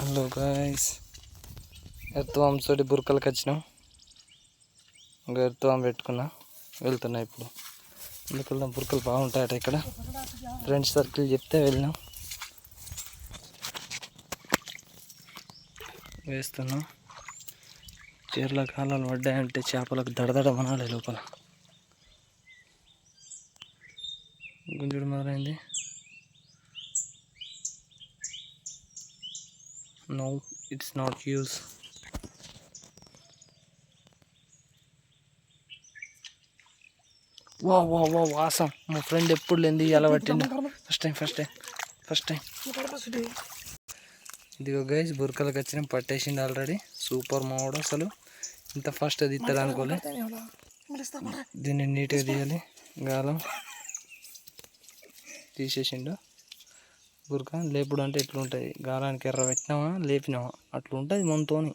Hello guys, earthworms తోటి బురకలకు వచ్చినాం. ఇంకా ఎర్త్వామ్ పెట్టుకున్నా, వెళ్తున్నా ఇప్పుడు. ఎందుకు బురకలు బాగుంటాయట ఇక్కడ. ఫ్రెండ్స్ సర్కిల్ చెప్తే వెళ్ళినాం, వేస్తున్నాం. చీరల కాలాలు పడ్డాయంటే చేపలకు దడదడ మనాలి లోపల. గుంజుడు మొదలైంది. No, it's not use. వా వాసం. మా ఫ్రెండ్ ఎప్పుడు లేంది ఎలా పట్టిండు. ఫస్ట్ టైం ఇదిగో గైస్, బురకలకు వచ్చిన పట్టేసిండు ఆల్రెడీ. సూపర్ మావాడు, అసలు ఇంత ఫాస్ట్ అది ఇస్తాడు అనుకోలే. దీన్ని నీట్గా తీయాలి. గాలం తీసేసిండు. బురక లేపుడు అంటే ఎట్లుంటుంది, గాలానికి ఎర్ర పెట్టినామా లేపినామా అట్లా ఉంటుంది మనతోని.